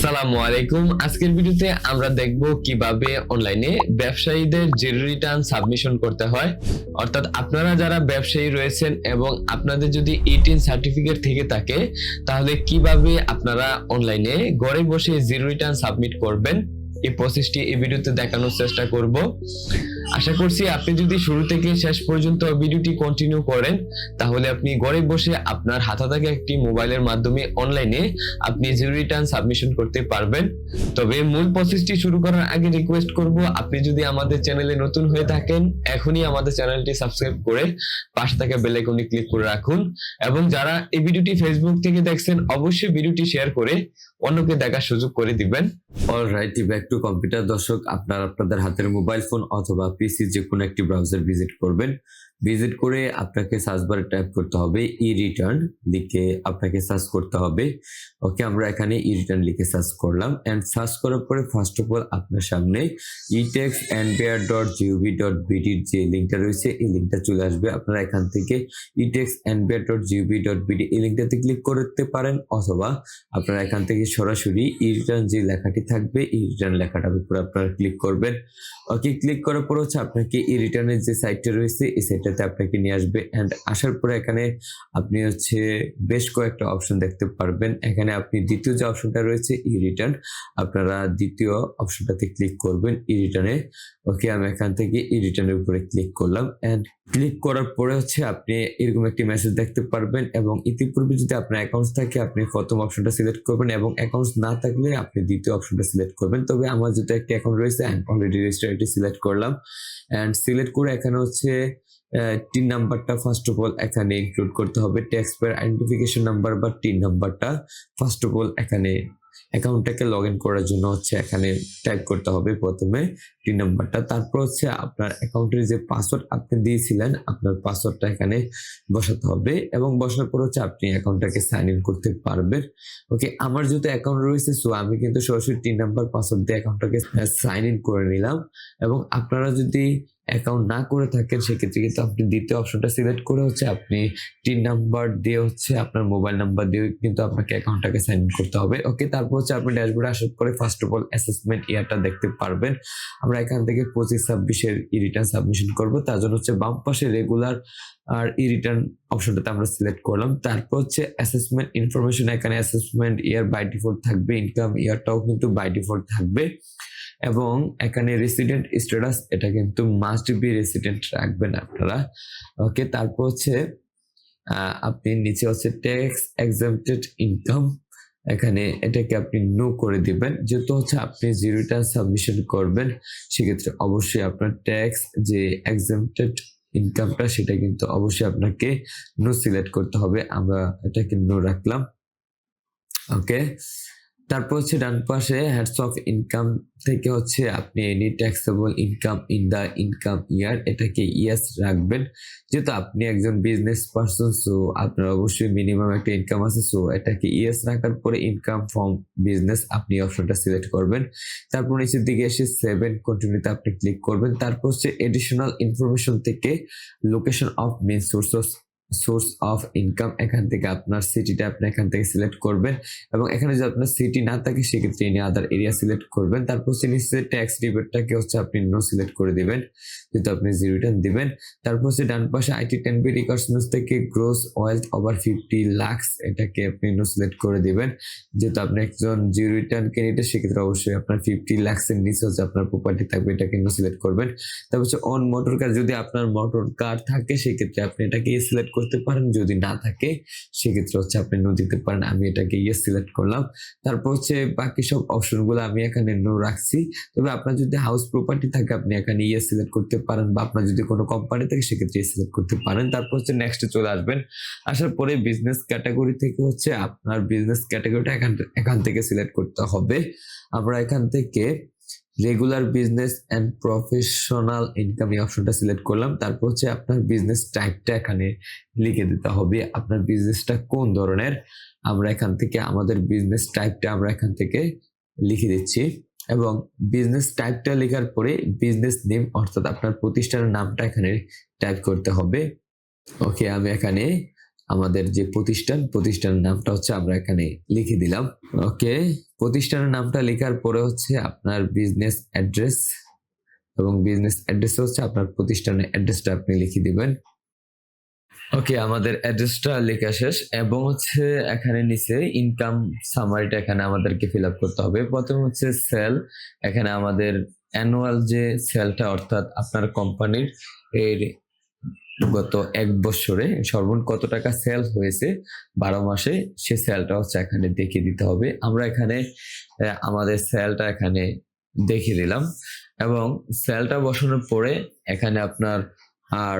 আসসালামু আলাইকুম। আজকের ভিডিওতে আমরা দেখব কিভাবে অনলাইনে ব্যবসায়ীদের জিরো রিটার্ন সাবমিশন করতে হয়। অর্থাৎ আপনারা যারা ব্যবসায়ী রয়েছেন এবং আপনাদের যদি 18 সার্টিফিকেট থেকে থাকে তাহলে কিভাবে আপনারা অনলাইনে ঘরে বসে জিরো রিটার্ন সাবমিট করবেন এই প্রসেসটি এই ভিডিওতে দেখানোর চেষ্টা করব। আশা করছি আপনি যদি শুরু থেকে শেষ পর্যন্ত ভিডিওটি কন্টিনিউ করেন তাহলে আপনি ঘরে বসে আপনার হাতে থাকা একটি মোবাইলের মাধ্যমে অনলাইনে আপনি জিরো রিটার্ন সাবমিশন করতে পারবেন। তবে মূল প্রসেসটি শুরু করার আগে রিকোয়েস্ট করব, আপনি যদি আমাদের চ্যানেলে নতুন হয়ে থাকেন এখনই আমাদের চ্যানেলটি সাবস্ক্রাইব করে পাশে থাকা বেল আইকনে ক্লিক করে রাখুন, এবং যারা এই ভিডিওটি ফেসবুক থেকে দেখছেন অবশ্যই ভিডিওটি শেয়ার করে অন্যকে দেখার সুযোগ করে দিবেন। Alright, back to computer. দর্শক, আপনাদের হাতের মোবাইল ফোন অথবা পিসি যে কোনো একটি ব্রাউজার ভিজিট করবেন। ভিজিট করে আপনাকে সার্চ বারে টাইপ করতে হবে ই রিটার্ন লিখে আপনাকে সার্চ করতে হবে। ওকে, আমরা এখানে ই রিটার্ন লিখে সার্চ করলাম এন্ড সার্চ করার পরে ফার্স্ট অফ অল আপনার সামনে etexnbr.gov.bd যে লিংকটা রয়েছে এই লিংকটা চলে আসবে। আপনারা এখান থেকে etexnbr.gov.bd এই লিংকটাতে ক্লিক করতে পারেন, অথবা আপনারা এখান থেকে সরাসরি ই রিটার্ন যে লেখাটি থাকবে ই রিটার্ন লেখাটার উপরে আপনারা ক্লিক করবেন। ওকে, ক্লিক করার পর হচ্ছে আপনাকে ই রিটার্নের যে সাইটটা রয়েছে এই সাইটটাতে আপনাকে নিয়ে আসবে এন্ড আসার পরে এখানে আপনি হচ্ছে বেশ কয়েকটা অপশন দেখতে পারবেন। এখানে আপনি দ্বিতীয় যে অপশনটা রয়েছে ই রিটার্ন, আপনারা দ্বিতীয় অপশনটাতে ক্লিক করবেন ই রিটার্নে। ওকে, আমি এখান থেকে ই রিটার্নের উপরে ক্লিক করলাম এন্ড ক্লিক করার পরে হচ্ছে আপনি এরকম একটি মেসেজ দেখতে পারবেন, এবং ইতিপূর্বে যদি আপনার অ্যাকাউন্ট থাকে আপনি প্রথম অপশনটা সিলেক্ট করবেন, এবং অ্যাকাউন্ট না থাকলে আপনি দ্বিতীয় অপশনটা সিলেক্ট করবেন। তবে আমার যেটা একটি অ্যাকাউন্ট রয়েছে অলরেডি রেজিস্টার, এটি সিলেক্ট করলাম এন্ড সিলেক্ট করে এখানে হচ্ছে টিন নাম্বারটা ফার্স্ট অফ অল এখানে ইনক্লুড করতে হবে। ট্যাক্স পেয়ার আইডেন্টিফিকেশন নাম্বার বা টিন নাম্বারটা ফার্স্ট অফ অল এখানে অ্যাকাউন্টটাকে লগ ইন করার জন্য হচ্ছে এখানে টাইপ করতে হবে প্রথমে টিন নাম্বারটা। তারপর হচ্ছে আপনার অ্যাকাউন্টের যে পাসওয়ার্ড আপনি দিয়েছিলেন আপনার পাসওয়ার্ডটা এখানে বসাতে হবে, এবং বসার পর হচ্ছে আপনি অ্যাকাউন্টটাকে সাইন ইন করতে পারবেন। ওকে, আমার যেহেতু অ্যাকাউন্ট রয়েছে সো আমি কিন্তু সরাসরি টিন নাম্বার পাসওয়ার্ড দিয়ে অ্যাকাউন্টটাকে সাইন ইন করে নিলাম। এবং আপনারা যদি অ্যাকাউন্ট না করে থাকেন সেক্ষেত্রে কিন্তু আপনি দ্বিতীয় অপশনটা সিলেক্ট করে হচ্ছে আপনি টিন নাম্বার দিয়ে হচ্ছে আপনার মোবাইল নাম্বার দিয়ে কিন্তু আপনাকে অ্যাকাউন্টটাকে সাইন ইন করতে হবে। ওকে, তারপর হচ্ছে আপনি ড্যাশবোর্ডে আসার পরে ফার্স্ট অফ অল অ্যাসেসমেন্ট ইয়ারটা দেখতে পারবেন। আমরা এখান থেকে 25-26-এর ই রিটার্ন সাবমিশন করবো, তার জন্য হচ্ছে বাম পাশে রেগুলার আর ই রিটার্ন অপশনটাতে আমরা সিলেক্ট করলাম। তারপর হচ্ছে অ্যাসেসমেন্ট ইনফরমেশন, এখানে অ্যাসেসমেন্ট ইয়ার বাই ডিফল্ট থাকবে, ইনকাম ইয়ারটাও কিন্তু বাই ডিফল্ট থাকবে, এবং এখানে রেসিডেন্ট স্ট্যাটাস এটা কিন্তু মাস্ট বি রেসিডেন্ট রাখবেন আপনারা। ওকে, তারপর হচ্ছে আপনি নিচে হচ্ছে ট্যাক্স এক্সাম্পটেড ইনকাম, এখানে এটাকে আপনি নো করে দিবেন। যেহেতু হচ্ছে আপনি জিরো রিটার্ন সাবমিশন করবেন সেক্ষেত্রে অবশ্যই আপনার ট্যাক্স যে এক্সাম্পটেড ইনকামটা সেটা কিন্তু অবশ্যই আপনাকে নো সিলেক্ট করতে হবে। আমরা এটাকে নো রাখলাম। ওকে, তারপর হচ্ছে ডান পাশে হেডস অফ ইনকাম থেকে হচ্ছে আপনি any taxable income in the income year এটাকে ইয়েস রাখবেন। যেহেতু আপনি একজন বিজনেস পারসন সো আপনার অবশ্যই মিনিমাম একটা ইনকাম আছে, সো এটাকে ইয়েস রাখার পরে ইনকাম ফ্রম বিজনেস আপনি অপশনটা সিলেক্ট করবেন। তারপর নিচের দিকে এসে 7 কন্টিনিউতে আপনি ক্লিক করবেন। তারপর হচ্ছে এডিশনাল ইনফরমেশন থেকে location of main source of income, এখান থেকে আপনার সিটিটা আপনি এখান থেকে সিলেক্ট করবেন, এবং এখানে যদি আপনার সিটি না থাকে সেক্ষেত্রে এনি আদার এরিয়া সিলেক্ট করবেন। তারপর হচ্ছে ট্যাক্স রিবেটটাকে হচ্ছে আপনি নো সিলেক্ট করে দিবেন যেহেতু আপনি জিরো রিটার্ন দিবেন। তারপর হচ্ছে ডান পাশে আইটি 10B রিকোয়ারমেন্টস থেকে গ্রোস ওয়েলথ ওভার 50 লাখ এটাকে আপনি নো সিলেক্ট করে দিবেন। যেহেতু আপনি একজন জিরো রিটার্ন ক্যান্ডিডেট সেক্ষেত্রে অবশ্যই আপনার 50 লাখের নিচে হচ্ছে আপনার প্রপার্টি থাকবে, এটাকে নো সিলেক্ট করবেন। তারপর হচ্ছে অন মোটর কার, যদি আপনার মোটর কার থাকে সেক্ষেত্রে আপনি এটাকে সিলেক্ট করতে পারেন, যদি না থাকে সেক্ষেত্রে হচ্ছে আপনি নো দিতে পারেন। আমি এটাকে ইয়েস সিলেক্ট করলাম। তারপর হচ্ছে বাকি সব অপশনগুলো আমি এখানে নো রাখছি। তবে আপনার যদি হাউস প্রপার্টি থাকে আপনি এখানে ইয়েস সিলেক্ট করতে পারেন, বা আপনার যদি কোনো কোম্পানি থাকে সেক্ষেত্রে সিলেক্ট করতে পারেন। তারপর হচ্ছে নেক্সটে চলে আসবেন। আসার পরে বিজনেস ক্যাটাগরি থেকে হচ্ছে আপনার বিজনেস ক্যাটাগরিটা এখান থেকে সিলেক্ট করতে হবে। আমরা এখান থেকে regular business and professional income এই অপশনটা সিলেক্ট করলাম। তারপর হচ্ছে আপনার বিজনেস টাইপটা এখানে লিখে দিতে হবে, আপনার বিজনেসটা কোন ধরনের। আমরা এখান থেকে আমাদের বিজনেস টাইপটা আমরা এখান থেকে লিখে দিচ্ছি, এবং বিজনেস টাইপটা লেখার পরে বিজনেস নেম অর্থাৎ আপনার প্রতিষ্ঠানের নামটা এখানে টাইপ করতে হবে। ওকে, আমি এখানে আমাদের যে প্রতিষ্ঠানের নামটা হচ্ছে আমরা এখানে লিখে দিলাম। ওকে, প্রতিষ্ঠানের নামটা লেখার পরে হচ্ছে আপনার বিজনেস অ্যাড্রেস, এবং বিজনেস অ্যাড্রেস হচ্ছে আপনার প্রতিষ্ঠানের অ্যাড্রেসটা আপনি লিখে দিবেন। ওকে, আমাদের অ্যাড্রেসটা লেখা শেষ, এবং হচ্ছে এখানে নিচে ইনকাম সামারিটা এখানে আমাদেরকে ফিল আপ করতে হবে। প্রথমে হচ্ছে সেল, এখানে আমাদের অ্যানুয়াল যে সেলটা অর্থাৎ আপনার কোম্পানির এর গত এক বছরে সর্বমোট কত টাকা সেল হয়েছে 12 মাসে, সে সেলটা হচ্ছে এখানে দেখিয়ে দিতে হবে। আমরা এখানে আমাদের সেলটা এখানে দেখিয়ে দিলাম, এবং সেলটা বসানোর পরে এখানে আপনার আর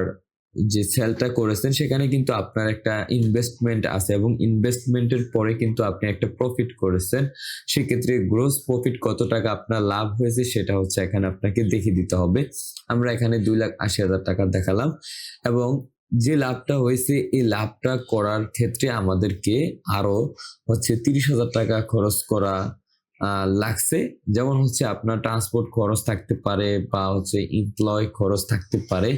যে সেলটা করেছেন সেখানে কিন্তু আপনার একটা ইনভেস্টমেন্ট আছে, এবং ইনভেস্টমেন্টের পরে কিন্তু আপনি একটা প্রফিট করেছেন। সেক্ষেত্রে গ্রোস প্রফিট কত টাকা আপনার লাভ হয়েছে সেটা হচ্ছে এখানে আপনাকে দেখিয়ে দিতে হবে। আমরা এখানে 2,80,000 টাকা দেখালাম, এবং যে লাভটা হয়েছে এই লাভটা করার ক্ষেত্রে আমাদেরকে আরো হচ্ছে 30,000 টাকা খরচ করা লাগছে। যেমন হচ্ছে আপনার ট্রান্সপোর্ট খরচ থাকতে পারে, বা হচ্ছে এমপ্লয় খরচ থাকতে পারে,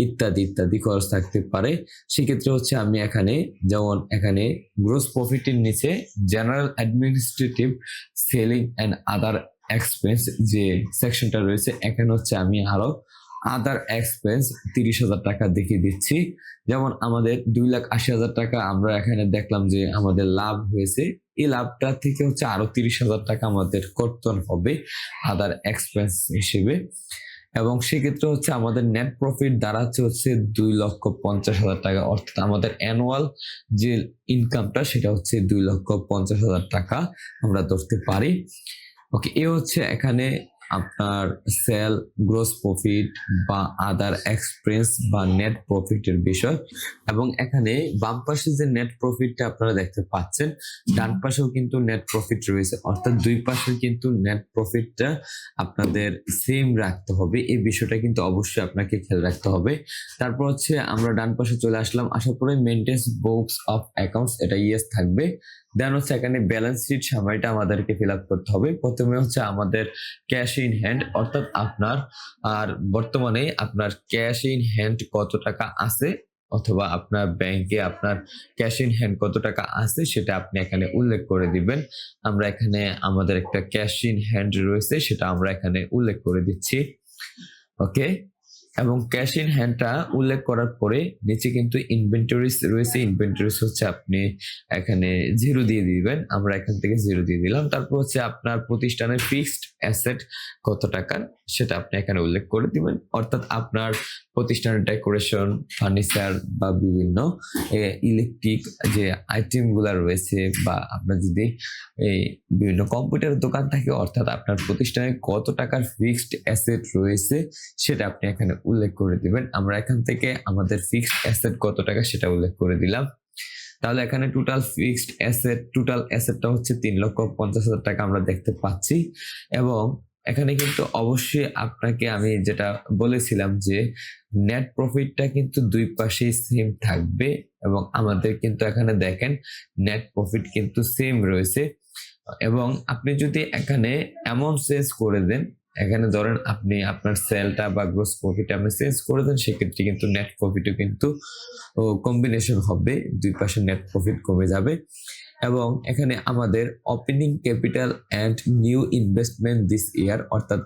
ইত্যাদি ইত্যাদি খরচ থাকতে পারে। সেক্ষেত্রে হচ্ছে আমি এখানে যেমন এখানে গ্রোস প্রফিটের নিচে general administrative selling and other expense যে সেকশনটা রয়েছে, এখানে হচ্ছে আমি আরো আদার এক্সপেন্স 30,000 টাকা দেখিয়ে দিচ্ছি। যেমন আমাদের 2,80,000 টাকা আমরা এখানে দেখলাম যে আমাদের লাভ হয়েছে, এই লাভটা থেকে হচ্ছে আরো 30,000 টাকা আমাদের করতে হবে আদার এক্সপেন্স হিসেবে। এবং সেক্ষেত্রে হচ্ছে আমাদের নেট প্রফিট দাঁড়াচ্ছে হচ্ছে 2,50,000 টাকা, অর্থাৎ আমাদের অ্যানুয়াল যে ইনকামটা সেটা হচ্ছে 2,50,000 টাকা আমরা ধরতে পারি। ওকে, এ হচ্ছে এখানে আপনার সেল, গ্রোস প্রফিট বা আদার এক্সপেন্স বা নেট প্রফিটের বিষয়। এবং এখানে বাম পাশে যে নেট প্রফিটটা আপনারা দেখতে পাচ্ছেন, ডান পাশেও কিন্তু নেট প্রফিট রয়েছে, অর্থাৎ দুই পাশে কিন্তু নেট প্রফিটটা আপনাদের সেম রাখতে হবে। এই বিষয়টা কিন্তু অবশ্যই আপনাকে খেয়াল রাখতে হবে। তারপর হচ্ছে আমরা ডান পাশে চলে আসলাম, আসার পরে মেইনটেন্স বুকস অফ অ্যাকাউন্টস, এটা ইয়েস থাকবে। দেন হচ্ছে এখানে ব্যালেন্স শিট সামারিটা আমাদেরকে ফিল আপ করতে হবে। প্রথমে হচ্ছে আমাদের ক্যাশ ইন হ্যান্ড, অর্থাৎ আপনার আর বর্তমানে আপনার ক্যাশ ইন হ্যান্ড কত টাকা আছে, অথবা আপনার ব্যাংকে আপনার ক্যাশ ইন হ্যান্ড কত টাকা আছে সেটা আপনি এখানে উল্লেখ করে দিবেন। আমরা এখানে আমাদের একটা ক্যাশ ইন হ্যান্ড রয়েছে, সেটা আমরা এখানে উল্লেখ করে দিচ্ছি। ওকে, এবং ক্যাশ ইন হ্যান্ডটা উল্লেখ করার পরে নিচে কিন্তু ইনভেন্টরিজ রয়েছে, ইনভেন্টরিজ হচ্ছে আপনি এখানে 0 দিয়ে দিবেন, আমরা এখান থেকে 0 দিয়ে দিলাম। তারপর হচ্ছে আপনার প্রতিষ্ঠানের ফিক্সড অ্যাসেট কত টাকার সেটা আপনি এখানে উল্লেখ করে দিবেন, অর্থাৎ আপনার প্রতিষ্ঠানের ডেকোরেশন, ফার্নিচার বা বিভিন্ন ইলেকট্রিক যে আইটেম গুলা রয়েছে, বা আপনার যদি এই বিভিন্ন কম্পিউটার দোকান থাকে, অর্থাৎ আপনার প্রতিষ্ঠানে কত টাকার ফিক্সড অ্যাসেট রয়েছে সেটা আপনি এখানে উল্লেখ করে দিবেন। আমরা এখান থেকে আমাদের ফিক্সড অ্যাসেট কত টাকা সেটা উল্লেখ করে দিলাম। তাহলে এখানে টোটাল ফিক্সড অ্যাসেট, টোটাল অ্যাসেটটা হচ্ছে 3,50,000 টাকা আমরা দেখতে পাচ্ছি। এবং এখানে কিন্তু অবশ্যই আপনাকে আমি যেটা বলেছিলাম যে নেট প্রফিটটা কিন্তু দুই পাশেই সেম থাকবে, এবং আমাদের কিন্তু এখানে দেখেন নেট প্রফিট কিন্তু সেম রয়েছে। এবং আপনি যদি এখানে অ্যামাউন্ট চেঞ্জ করে দেন, এখানে ধরেন আপনি আপনার সেলটা বা গ্রোস প্রফিট আপনি চেঞ্জ করে দেন, সেক্ষেত্রে কিন্তু নেট প্রফিটও কিন্তু কম্বিনেশন হবে, দুই পাশে নেট প্রফিট কমে যাবে। এবং এখানে আমাদের opening capital and new investment this ইয়ার, অর্থাৎ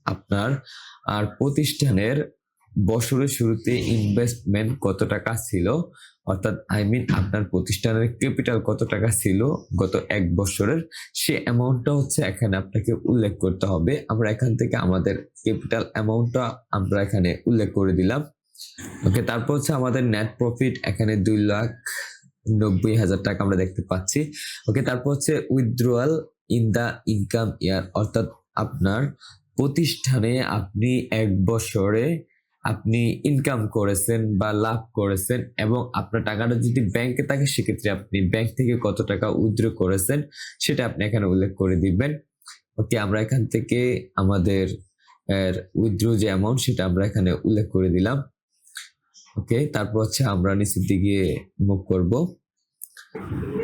আপনার আর প্রতিষ্ঠানের বছরের শুরুতে ইনভেস্টমেন্ট কত টাকা ছিল, অর্থাৎ আপনার প্রতিষ্ঠানের ক্যাপিটাল কত টাকা ছিল গত এক বছরের, সে অ্যামাউন্টটা হচ্ছে এখানে আপনাকে উল্লেখ করতে হবে। আমরা এখান থেকে আমাদের ক্যাপিটাল অ্যামাউন্টটা আমরা এখানে উল্লেখ করে দিলাম। ওকে, তারপর হচ্ছে আমাদের নেট প্রফিট এখানে 2,90,000 টাকা আমরা দেখতে পাচ্ছি। ওকে, তারপর হচ্ছে withdrawal in the income year, অর্থাৎ আপনার প্রতিষ্ঠানে আপনি এক বছরে আপনি ইনকাম করেছেন বা লাভ করেছেন, এবং আপনার টাকাটা যদি ব্যাংকে থাকে সেক্ষেত্রে আপনি ব্যাংক থেকে কত টাকা উইথড্র করেছেন সেটা আপনি এখানে উল্লেখ করে দিবেন। ওকে, আমরা এখান থেকে আমাদের উইথড্র যে অ্যামাউন্ট সেটা আমরা এখানে উল্লেখ করে দিলাম। ওকে, তারপর হচ্ছে আমরা নিচের দিকে মুভ করব।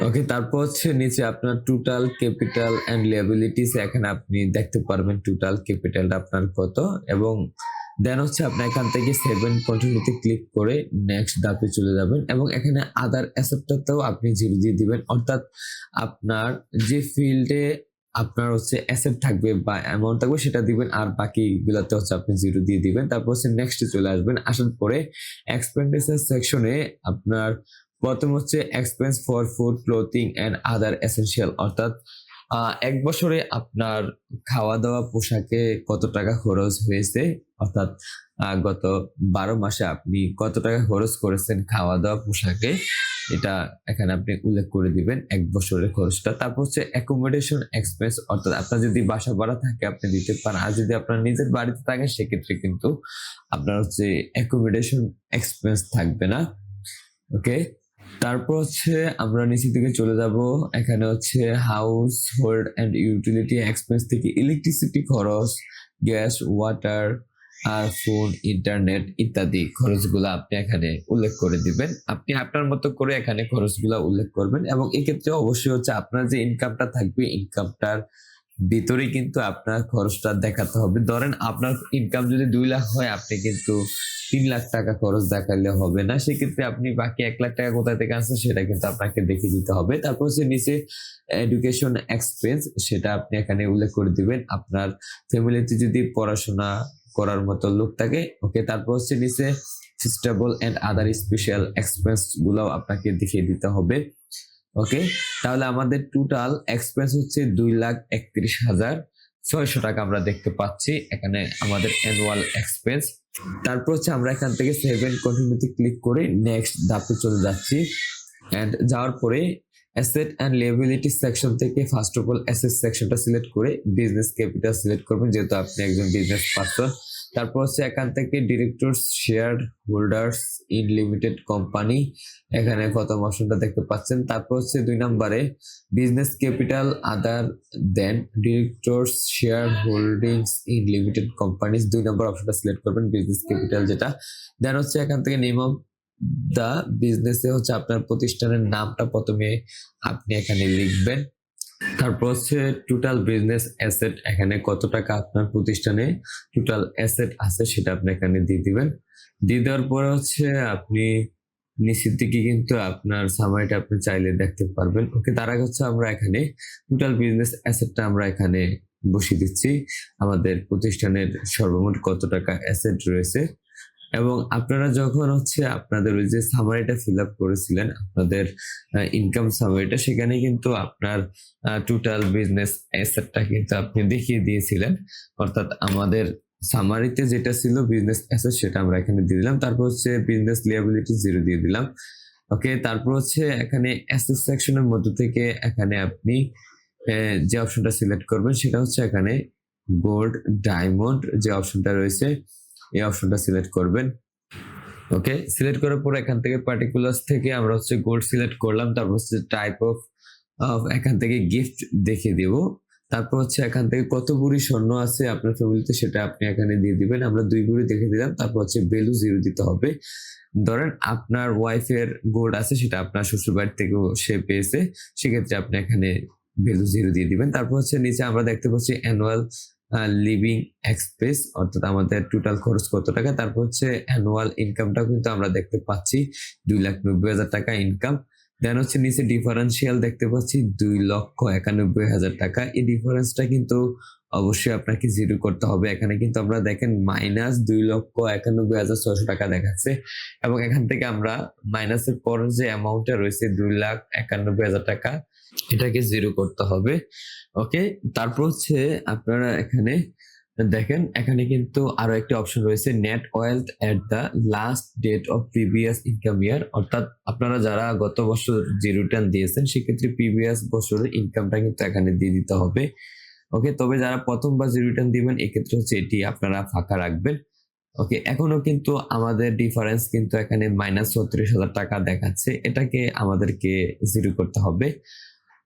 ওকে, তারপর হচ্ছে নিচে আপনার টোটাল ক্যাপিটাল এন্ড লিয়াবিলিটিস, এখানে আপনি দেখতে পারবেন টোটাল ক্যাপিটালটা আপনার কত, এবং দেন হচ্ছে আপনি এখান থেকে সেভেন কন্টিনিউতে ক্লিক করে নেক্সট ধাপে চলে যাবেন এবং এখানে আদার অ্যাসেটটাতেও আপনি 0 দিয়ে দিবেন, অর্থাৎ আপনার যে ফিল্ডে আপনার হচ্ছে অ্যাসেট থাকবে বা অ্যামাউন্ট থাকবে সেটা দিবেন, আর বাকিগুলোতে হচ্ছে আপনি 0 দিয়ে দিবেন। তারপর হচ্ছে নেক্সটে চলে আসবেন, আসার পরে এক্সপেন্ডিচার সেকশনে আপনার প্রথম হচ্ছে expense for food, clothing and other essential, অর্থাৎ 1 বছরে আপনার খাওয়া দাওয়া পোশাকে কত টাকা খরচ হয়েছে, অর্থাৎ গত 12 মাসে আপনি কত টাকা খরচ করেছেন খাওয়া দাওয়া পোশাকে, এটা এখানে আপনি উল্লেখ করে দিবেন 1 বছরের খরচটা। তারপর হচ্ছে অ্যাকোমোডেশন এক্সপেন্স, অর্থাৎ আপনার যদি বাসা ভাড়া থাকে আপনি দিতে পারেন, আর যদি আপনার নিজের বাড়িতে থাকে সেক্ষেত্রে কিন্তু আপনার হচ্ছে অ্যাকোমোডেশন এক্সপেন্স থাকবে না। ওকে, তারপর হচ্ছে আমরা নিচের দিকে চলে যাব, এখানে হচ্ছে house hold and utility expense থেকে ইলেকট্রিসিটি খরচ, গ্যাস, ওয়াটার আর ফোন, ইন্টারনেট ইত্যাদি খরচগুলো আপনি এখানে উল্লেখ করে দিবেন। আপনি আপনার মতো করে এখানে খরচগুলো উল্লেখ করবেন এবং এক্ষেত্রে অবশ্যই হচ্ছে আপনার যে ইনকামটা থাকবে ইনকামটার ভিতরে কিন্তু আপনার খরচটা দেখাতে হবে। ধরেন আপনার ইনকাম যদি 2 লাখ হয়, আপনি কিন্তু 3 লাখ টাকা খরচ দেখালে হবে না, সেক্ষেত্রে আপনি বাকি 1 লাখ টাকা কোথা থেকে আসছে সেটা কিন্তু আপনাকে দেখে দিতে হবে। তারপর হচ্ছে নিচে এডুকেশন এক্সপেন্স, সেটা আপনি এখানে উল্লেখ করে দিবেন আপনার ফ্যামিলিতে যদি পড়াশোনা করার মতো লোক থাকে। ওকে, তারপর হচ্ছে নিচে festival and other special expense গুলো আপনাকে দেখিয়ে দিতে হবে। ওকে, তাহলে আমাদের টোটাল এক্সপেন্স হচ্ছে 2,31,600 টাকা আমরা দেখতে পাচ্ছি এখানে আমাদের অ্যানুয়াল এক্সপেন্স। তারপর হচ্ছে আমরা এখান থেকে সেভেন কন্টিনিউতে ক্লিক করে নেক্সট ধাপে চলে যাচ্ছি, এন্ড যাওয়ার পরে অ্যাসেট অ্যান্ড লিয়াবিলিটি সেকশন থেকে ফার্স্ট অফ অল অ্যাসেট সেকশনটা সিলেক্ট করে বিজনেস ক্যাপিটাল সিলেক্ট করবেন, যেহেতু আপনি একজন বিজনেস পারসন। তারপর হচ্ছে এখান থেকে directors share holders in limited company, এখানে প্রথম অপশনটা দেখতে পাচ্ছেন। তারপর হচ্ছে 2 নম্বরে business capital other than directors share holdings in limited companies, 2 নম্বর অপশনটা সিলেক্ট করবেন বিজনেস ক্যাপিটাল যেটা। দেন হচ্ছে এখান থেকে নেম অফ দা বিজনেসে হচ্ছে আপনার প্রতিষ্ঠানের নামটা প্রথমে আপনি এখানে লিখবেন। তারপর হচ্ছে টোটাল বিজনেস অ্যাসেট, এখানে কত টাকা আপনার প্রতিষ্ঠানে টোটাল অ্যাসেট আছে সেটা আপনি এখানে দিয়ে দিবেন। দিয়ে দেওয়ার পরে হচ্ছে আপনি নিচের দিকে কিন্তু আপনার সামারিটা আপনি চাইলে দেখতে পারবেন। ওকে, তার আগে হচ্ছে আমরা এখানে টোটাল বিজনেস অ্যাসেটটা আমরা এখানে বসিয়ে দিচ্ছি, আমাদের প্রতিষ্ঠানের সর্বমোট কত টাকা অ্যাসেট রয়েছে। এবং আপনারা যখন হচ্ছে আপনাদের ওই যে সামারিটা ফিল আপ করেছিলেন আপনাদের ইনকাম সামারিটা, সেখানে কিন্তু আপনার টোটাল বিজনেস অ্যাসেটটা কিন্তু আপনি দেখিয়ে দিয়েছিলেন, অর্থাৎ আমাদের সামারিতে যেটা ছিল বিজনেস অ্যাসেট সেটা আমরা এখানে দিয়ে দিলাম। তারপর হচ্ছে বিজনেস লিয়াবিলিটি 0 দিয়ে দিলাম। ওকে, তারপর হচ্ছে এখানে অ্যাসেট সেকশনের মধ্য থেকে এখানে আপনি যে অপশনটা সিলেক্ট করবেন সেটা হচ্ছে এখানে গোল্ড ডায়মন্ড যে অপশনটা রয়েছে এই অপশনটা সিলেক্ট করবেন। ওকে, সিলেক্ট করার পর এখান থেকে পার্টিকুলার্স থেকে আমরা হচ্ছে গোল্ড সিলেক্ট করলাম। তারপর হচ্ছে টাইপ অফ এখান থেকে গিফট দেখিয়ে দেব। তারপর হচ্ছে এখান থেকে কত ভরি স্বর্ণ আছে আপনার ফ্যামিলিতে সেটা আপনি এখানে দিয়ে দিবেন। আমরা 2 ভরি দেখে দিলাম। তারপর হচ্ছে ভ্যালু 0 দিতে হবে। ধরেন আপনার ওয়াইফের গোল্ড আছে, সেটা আপনার শ্বশুর বাড়ি থেকেও সে পেয়েছে, সেক্ষেত্রে আপনি এখানে ভ্যালু 0 দিয়ে দিবেন। তারপর হচ্ছে নিচে আমরা দেখতে পাচ্ছি অ্যানুয়াল লিভিং এক্সপেন্স, অর্থাৎ আমাদের টোটাল খরচ কত টাকা। তারপর হচ্ছে অ্যানুয়াল ইনকামটা কিন্তু আমরা দেখতে পাচ্ছি 2,90,000 টাকা ইনকাম। দেন হচ্ছে নিচে ডিফারেন্সিয়াল দেখতে পাচ্ছি 2,91,000 টাকা। এই ডিফারেন্সটা কিন্তু অবশ্যই আপনাকে 0 করতে হবে। এখানে কিন্তু আমরা দেখেন মাইনাস 2,91,600 টাকা দেখাচ্ছে, এবং এখান থেকে আমরা মাইনাসের পর যে অ্যামাউন্টটা রয়েছে 2,91,000 টাকা এটাকে 0 করতে হবে। ওকে, তারপর হচ্ছে আপনারা এখানে দেখেন এখানে কিন্তু আরো একটা অপশন রয়েছে net wealth at the last date of previous income year, অর্থাৎ আপনারা যারা গত বছর যে রিটার্ন দিয়েছেন সেক্ষেত্রে প্রিভিয়াস বছরের ইনকামটা কিন্তু এখানে দিয়ে দিতে হবে। ওকে, তবে যারা প্রথমবার যে রিটার্ন দিবেন এক্ষেত্রে হচ্ছে এটি আপনারা ফাঁকা রাখবেন। ওকে, এখনো কিন্তু আমাদের ডিফারেন্স কিন্তু এখানে -36,000 টাকা দেখাচ্ছে, এটাকে আমাদেরকে 0 করতে হবে।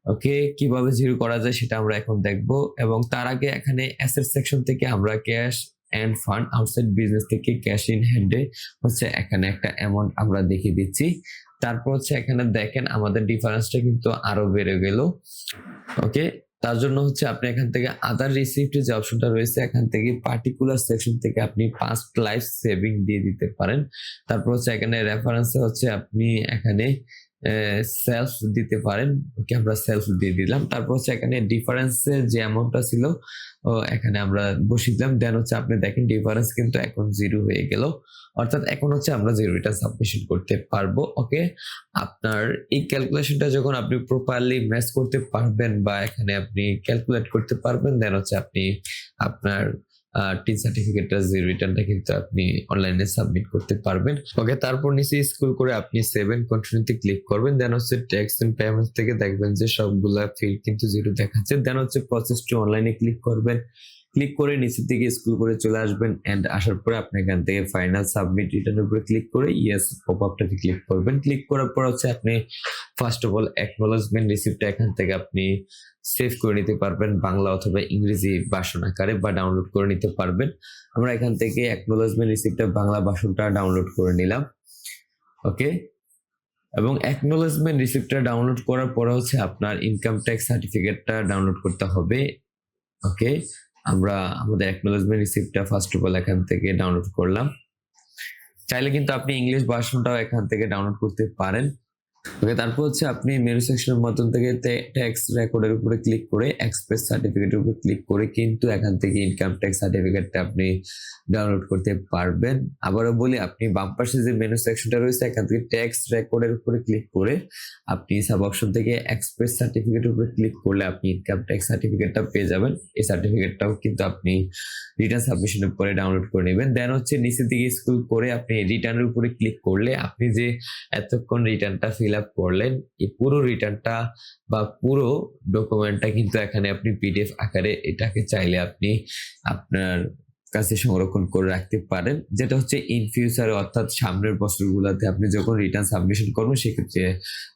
ওকে, কিভাবে 0 করা যায় সেটা আমরা এখন দেখব, এবং তার আগে এখানে অ্যাসেট সেকশন থেকে আমরা cash and fund outside business থেকে ক্যাশ ইন হ্যান্ডে হচ্ছে এখানে একটা অ্যামাউন্ট আমরা দেখিয়ে দিচ্ছি। তারপর হচ্ছে এখানে দেখেন আমাদের ডিফারেন্সটা কিন্তু আরো বেড়ে গেল। ওকে, তার জন্য হচ্ছে আপনি এখান থেকে আদার রিসিপ্টের যে অপশনটা রয়েছে এখান থেকে পার্টিকুলার সেকশন থেকে আপনি পাস্ট লাইফ সেভিং দিয়ে দিতে পারেন। তারপর হচ্ছে এখানে রেফারেন্সে হচ্ছে আপনি এখানে সেলফ দিতে পারেন। ওকে, আমরা সেলফ দিয়ে দিলাম। তারপর হচ্ছে এখানে ডিফারেন্সের যে অ্যামাউন্টটা ছিল এখানে আমরা বসিয়ে দিলাম। দেন হচ্ছে আপনি দেখেন ডিফারেন্স কিন্তু এখন 0 হয়ে গেল, অর্থাৎ এখন হচ্ছে আমরা জিরো রিটার্ন সাবমিশন করতে পারবো। ওকে, আপনার এই ক্যালকুলেশনটা যখন আপনি প্রপারলি ম্যাচ করতে পারবেন বা এখানে আপনি ক্যালকুলেট করতে পারবেন, দেন হচ্ছে আপনি আপনার টিন সার্টিফিকেটটা জিরো রিটার্নটা কিন্তু আপনি অনলাইনে সাবমিট করতে পারবেন। ওকে, তারপর নিচে স্ক্রল করে আপনি সেভ এন্ড কন্টিনিউতে ক্লিক করবেন। দেন হচ্ছে ট্যাক্স এন্ড পেমেন্টস থেকে দেখবেন যে সবগুলা ফিল্ড কিন্তু জিরো দেখাচ্ছে। দেন হচ্ছে প্রসেস টু অনলাইনে ক্লিক করবেন। ক্লিক করে নিচের দিকে স্ক্রল করে চলে আসবেন এন্ড আসার পরে আপনি এখান থেকে ফাইনাল সাবমিট রিটার্নের উপরে ক্লিক করে ইয়েস পপআপটাতে ক্লিক করবেন। ক্লিক করার পর হচ্ছে আপনি ফার্স্ট অফ অল অ্যাকনোলেজমেন্ট রিসিপ্টটা এখান থেকে আপনি সেভ করে নিতে পারবেন বাংলা অথবা ইংরেজি ভার্সন আকারে বা ডাউনলোড করে নিতে পারবেন। আমরা এখান থেকে অ্যাকনোলেজমেন্ট রিসিপ্টটা বাংলা ভার্সনটা ডাউনলোড করে নিলাম। ওকে, এবং অ্যাকনোলেজমেন্ট রিসিপ্টটা ডাউনলোড করার পরে হচ্ছে আপনার ইনকাম ট্যাক্স সার্টিফিকেটটা ডাউনলোড করতে হবে। ওকে, আমরা আমাদের অ্যাকনোলেজমেন্ট রিসিপ্টটা ফার্স্ট অফ অল এখান থেকে ডাউনলোড করলাম। চাইলে কিন্তু আপনি ইংলিশ ভার্সনটাও এখান থেকে ডাউনলোড করতে পারেন। ওকে, তারপর হচ্ছে আপনি মেনু সেকশনের মাধ্যম থেকে ট্যাক্স রেকর্ডের উপরে ক্লিক করে এক্সপ্রেস সার্টিফিকেটের উপরে ক্লিক করে কিন্তু এখান থেকে ইনকাম ট্যাক্স সার্টিফিকেটটা আপনি ডাউনলোড করতে পারবেন। আবারও বলি, আপনি বাম পাশে যে মেনু সেকশনটা রয়েছে এখান থেকে ট্যাক্স রেকর্ডের উপরে ক্লিক করে আপনি সাব অপশন থেকে এক্সপ্রেস সার্টিফিকেটের উপরে ক্লিক করলে আপনি ইনকাম ট্যাক্স সার্টিফিকেটটা পেয়ে যাবেন। এই সার্টিফিকেটটাও কিন্তু আপনি রিটার্ন সাবমিশনের পরে ডাউনলোড করে নেবেন। দেন হচ্ছে নিচের দিকে স্ক্রল করে আপনি রিটার্নের উপরে ক্লিক করলে আপনি যে এতক্ষণ রিটার্নটা ফিল আপ করলেন এই পুরো রিটার্নটা বা পুরো ডকুমেন্টটা কিন্তু এখানে আপনি পিডিএফ আকারে এটাকে চাইলে আপনি আপনার কাছে সংরক্ষণ করে রাখতে পারেন, যেটা হচ্ছে ইন ফিউচারে অর্থাৎ সামনের বছরগুলোতে আপনি যখন রিটার্ন সাবমিশন করবেন সেক্ষেত্রে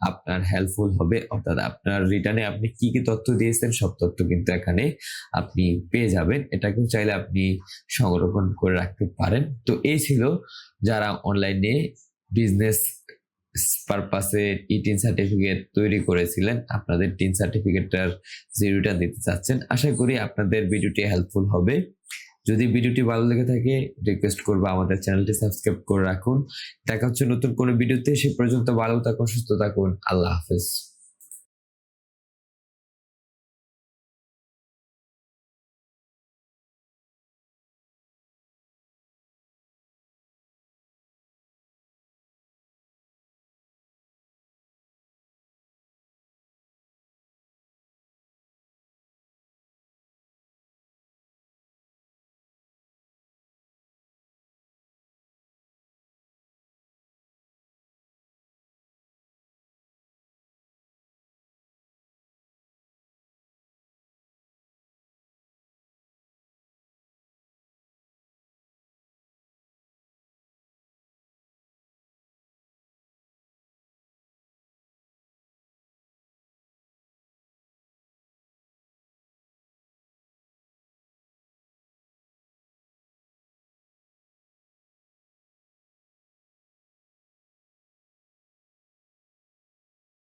আপনার হেল্পফুল হবে। অর্থাৎ আপনার রিটার্নে আপনি কি কি তথ্য দিয়েছেন সব তথ্য কিন্তু এখানে আপনি পেয়ে যাবেন। এটাকেও চাইলে আপনি সংরক্ষণ করে রাখতে পারেন। তো এই ছিল যারা অনলাইনে বিজনেস পারপাসে টিন সার্টিফিকেট তৈরি করেছিলেন, আপনাদের টিন সার্টিফিকেটটার জিরোটা দিতে চাচ্ছেন। আশা করি আপনাদের ভিডিওটি হেল্পফুল হবে। যদি ভিডিওটি ভালো লেগে থাকে রিকোয়েস্ট করবো আমাদের চ্যানেলটি সাবস্ক্রাইব করে রাখুন। দেখা হচ্ছে নতুন কোনো ভিডিওতে, সে পর্যন্ত ভালো থাকুন, সুস্থ থাকুন, আল্লাহ হাফেজ।